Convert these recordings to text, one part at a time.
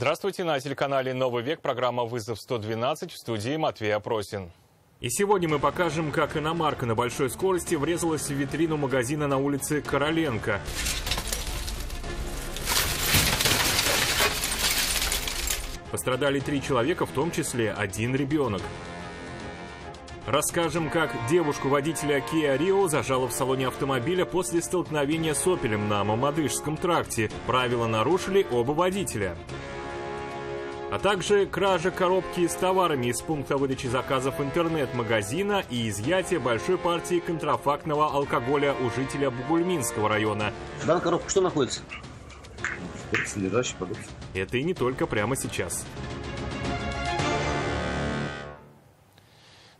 Здравствуйте, на телеканале «Новый век» программа «Вызов 112», в студии Матвей Опросин. И сегодня мы покажем, как иномарка на большой скорости врезалась в витрину магазина на улице Короленко. Пострадали 3 человека, в том числе 1 ребенок. Расскажем, как девушку-водителя Kia Rio зажало в салоне автомобиля после столкновения с «Опелем» на Мамадышском тракте. Правила нарушили оба водителя. А также кража коробки с товарами из пункта выдачи заказов интернет-магазина и изъятие большой партии контрафактного алкоголя у жителя Бугульминского района. В данной коробке что находится? Содержащий продукт. Это и не только прямо сейчас.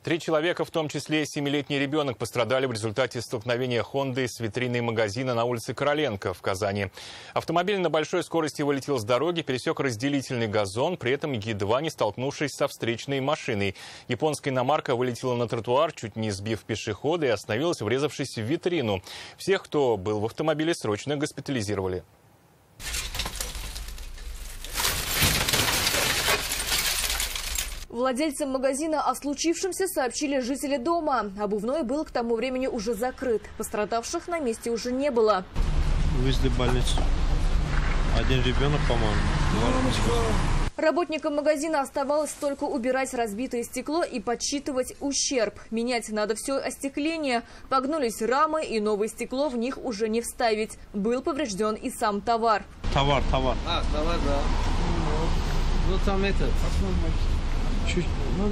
3 человека, в том числе 7-летний ребенок, пострадали в результате столкновения «Хонды» с витриной магазина на улице Короленко в Казани. Автомобиль на большой скорости вылетел с дороги, пересек разделительный газон, при этом едва не столкнувшись со встречной машиной. Японская иномарка вылетела на тротуар, чуть не сбив пешехода, и остановилась, врезавшись в витрину. Всех, кто был в автомобиле, срочно госпитализировали. Владельцам магазина о случившемся сообщили жители дома. Обувной был к тому времени уже закрыт. Пострадавших на месте уже не было. Вывезли в больницу. 1 ребенок, по-моему. Работникам магазина оставалось только убирать разбитое стекло и подсчитывать ущерб. Менять надо все остекление. Погнулись рамы, и новое стекло в них уже не вставить. Был поврежден и сам товар. Товар. Товар, да. Ну там это...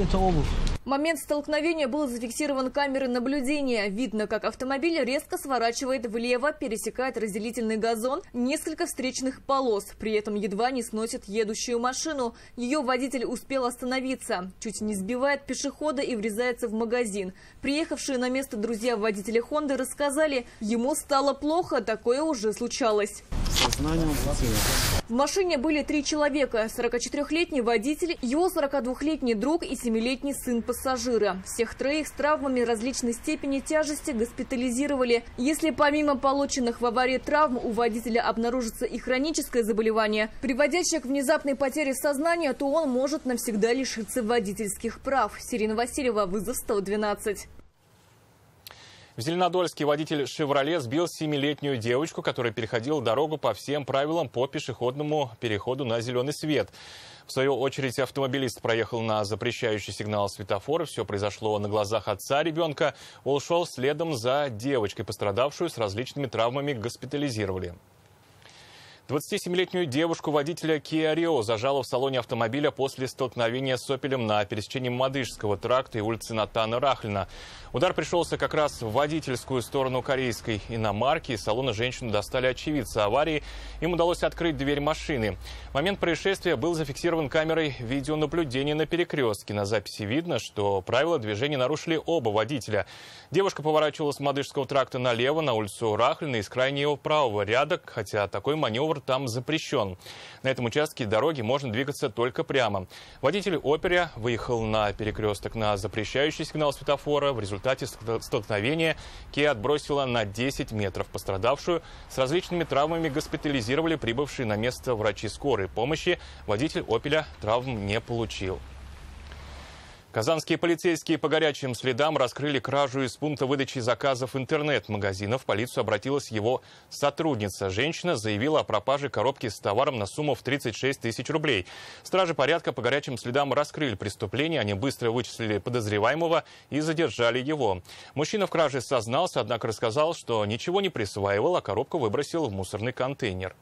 это обувь. Момент столкновения был зафиксирован камерой наблюдения. Видно, как автомобиль резко сворачивает влево, пересекает разделительный газон, несколько встречных полос. При этом едва не сносит едущую машину. Ее водитель успел остановиться. Чуть не сбивает пешехода и врезается в магазин. Приехавшие на место друзья водителя «Хонды» рассказали, ему стало плохо, такое уже случалось. В машине были 3 человека: 44-летний водитель, его 42-летний друг и 7-летний сын пассажира. Всех 3 с травмами различной степени тяжести госпитализировали. Если помимо полученных в аварии травм у водителя обнаружится и хроническое заболевание, приводящее к внезапной потере сознания, то он может навсегда лишиться водительских прав. Сирина Васильева, вызов 112. В Зеленодольске водитель «Шевроле» сбил 7-летнюю девочку, которая переходила дорогу по всем правилам по пешеходному переходу на зеленый свет. В свою очередь автомобилист проехал на запрещающий сигнал светофора. Все произошло на глазах отца ребенка. Он шел следом за девочкой, пострадавшую с различными травмами госпитализировали. 27-летнюю девушку водителя Kia Rio зажало в салоне автомобиля после столкновения с «Опелем» на пересечении Мамадышского тракта и улицы Натана Рахлина. Удар пришелся как раз в водительскую сторону корейской иномарки. Из салона женщину достали очевидцы аварии. Им удалось открыть дверь машины. Момент происшествия был зафиксирован камерой видеонаблюдения на перекрестке. На записи видно, что правила движения нарушили оба водителя. Девушка поворачивала с Мамадышского тракта налево на улицу Рахлина из крайнего правого ряда, хотя такой маневр там запрещен. На этом участке дороги можно двигаться только прямо. Водитель «Опеля» выехал на перекресток на запрещающий сигнал светофора. В результате столкновения Kia отбросила на 10 метров. Пострадавшую с различными травмами госпитализировали прибывшие на место врачи скорой помощи. Водитель «Опеля» травм не получил. Казанские полицейские по горячим следам раскрыли кражу из пункта выдачи заказов интернет-магазина. В полицию обратилась его сотрудница. Женщина заявила о пропаже коробки с товаром на сумму в 36 тысяч рублей. Стражи порядка по горячим следам раскрыли преступление. Они быстро вычислили подозреваемого и задержали его. Мужчина в краже сознался, однако рассказал, что ничего не присваивал, а коробку выбросил в мусорный контейнер.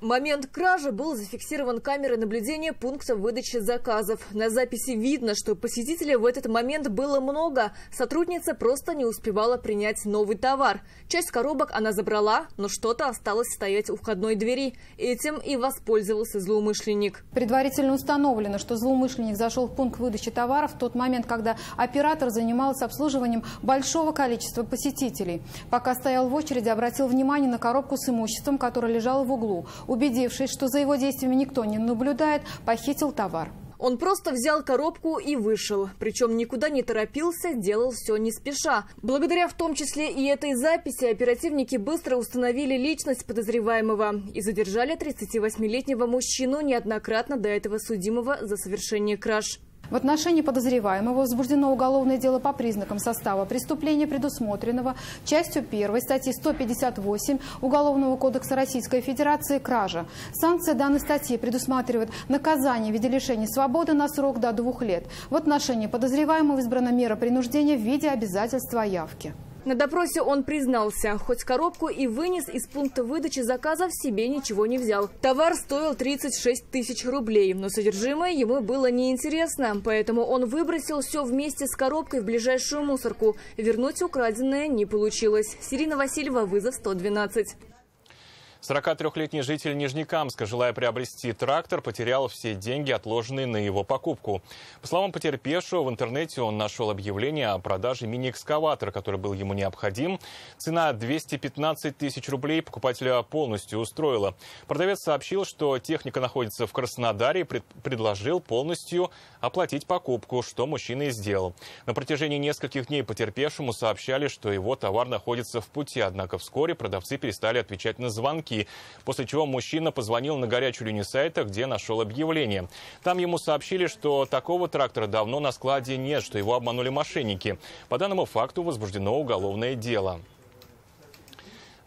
Момент кражи был зафиксирован камерой наблюдения пункта выдачи заказов. На записи видно, что посетителей в этот момент было много. Сотрудница просто не успевала принять новый товар. Часть коробок она забрала, но что-то осталось стоять у входной двери. Этим и воспользовался злоумышленник. Предварительно установлено, что злоумышленник зашел в пункт выдачи товаров в тот момент, когда оператор занимался обслуживанием большого количества посетителей. Пока стоял в очереди, обратил внимание на коробку с имуществом, которая лежала в углу. Убедившись, что за его действиями никто не наблюдает, похитил товар. Он просто взял коробку и вышел. Причем никуда не торопился, делал все не спеша. Благодаря в том числе и этой записи оперативники быстро установили личность подозреваемого и задержали 38-летнего мужчину, неоднократно до этого судимого за совершение краж. В отношении подозреваемого возбуждено уголовное дело по признакам состава преступления, предусмотренного частью 1 статьи 158 Уголовного кодекса Российской Федерации «Кража». Санкция данной статьи предусматривает наказание в виде лишения свободы на срок до 2 лет. В отношении подозреваемого избрана мера принуждения в виде обязательства о явке. На допросе он признался, хоть коробку и вынес из пункта выдачи заказов, себе ничего не взял. Товар стоил 36 тысяч рублей, но содержимое ему было неинтересно, поэтому он выбросил все вместе с коробкой в ближайшую мусорку. Вернуть украденное не получилось. Сирина Васильева, вызов 112. 43-летний житель Нижнекамска, желая приобрести трактор, потерял все деньги, отложенные на его покупку. По словам потерпевшего, в интернете он нашел объявление о продаже мини-экскаватора, который был ему необходим. Цена 215 тысяч рублей покупателя полностью устроила. Продавец сообщил, что техника находится в Краснодаре и предложил полностью оплатить покупку, что мужчина и сделал. На протяжении нескольких дней потерпевшему сообщали, что его товар находится в пути, однако вскоре продавцы перестали отвечать на звонки. После чего мужчина позвонил на горячую линию сайта, где нашел объявление. Там ему сообщили, что такого трактора давно на складе нет, что его обманули мошенники. По данному факту возбуждено уголовное дело.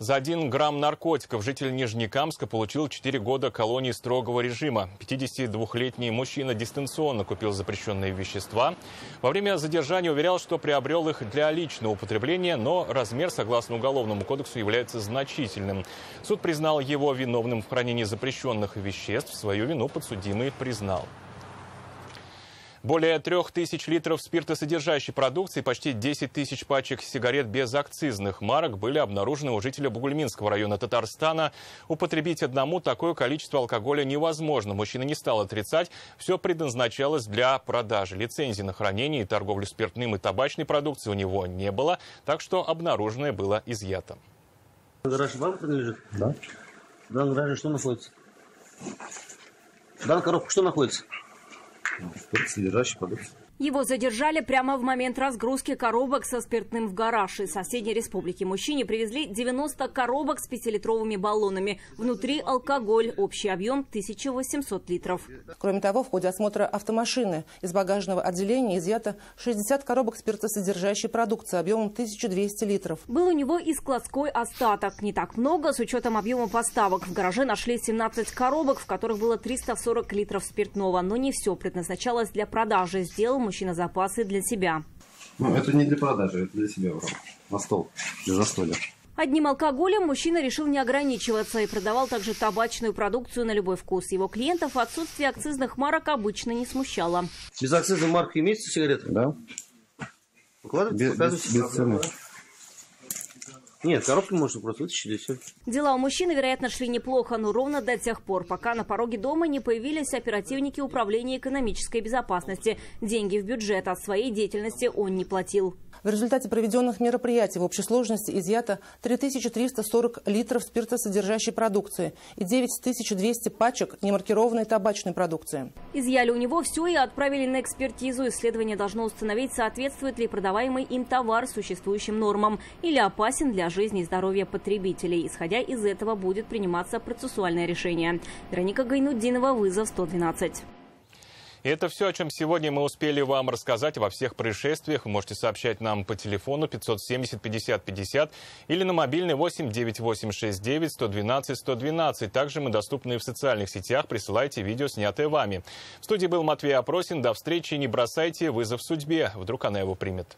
За 1 грамм наркотиков житель Нижнекамска получил 4 года колонии строгого режима. 52-летний мужчина дистанционно купил запрещенные вещества. Во время задержания уверял, что приобрел их для личного употребления, но размер, согласно Уголовному кодексу, является значительным. Суд признал его виновным в хранении запрещенных веществ. Свою вину подсудимый признал. Более 3000 литров спиртосодержащей продукции, почти 10 тысяч пачек сигарет без акцизных марок были обнаружены у жителя Бугульминского района Татарстана. Употребить одному такое количество алкоголя невозможно. Мужчина не стал отрицать. Все предназначалось для продажи. Лицензии на хранение и торговлю спиртным и табачной продукцией у него не было, так что обнаруженное было изъято. Гараж вам принадлежит? Да. В данном гараже что находится? В данной коробке что находится? Содержащий продукт. Его задержали прямо в момент разгрузки коробок со спиртным в гараж. Из соседней республики мужчине привезли 90 коробок с 5-литровыми баллонами. Внутри алкоголь. Общий объем 1800 литров. Кроме того, в ходе осмотра автомашины из багажного отделения изъято 60 коробок спиртосодержащей продукции объемом 1200 литров. Был у него и складской остаток. Не так много, с учетом объема поставок. В гараже нашли 17 коробок, в которых было 340 литров спиртного. Но не все предназначалось для продажи. Сделал мужчина запасы для себя. Ну, это не для продажи, это для себя брал. На стол, для застолья. Одним алкоголем мужчина решил не ограничиваться и продавал также табачную продукцию на любой вкус. Его клиентов отсутствие акцизных марок обычно не смущало. Без акцизной марки имеется сигареты? Да. Без цены. Нет, коробку можно просто вытащить и все. Дела у мужчины, вероятно, шли неплохо, но ровно до тех пор, пока на пороге дома не появились оперативники Управления экономической безопасности. Деньги в бюджет от своей деятельности он не платил. В результате проведенных мероприятий в общей сложности изъято 3340 литров спиртосодержащей продукции и 9200 пачек немаркированной табачной продукции. Изъяли у него все и отправили на экспертизу. Исследование должно установить, соответствует ли продаваемый им товар существующим нормам или опасен для жизни и здоровья потребителей. Исходя из этого будет приниматься процессуальное решение. Вероника Гайнутдинова, вызов 112. И это все, о чем сегодня мы успели вам рассказать во всех происшествиях. Вы можете сообщать нам по телефону 570 50 50 или на мобильный 8 9869 112 112. Также мы доступны в социальных сетях. Присылайте видео, снятое вами. В студии был Матвей Опросин. До встречи. Не бросайте вызов судьбе. Вдруг она его примет.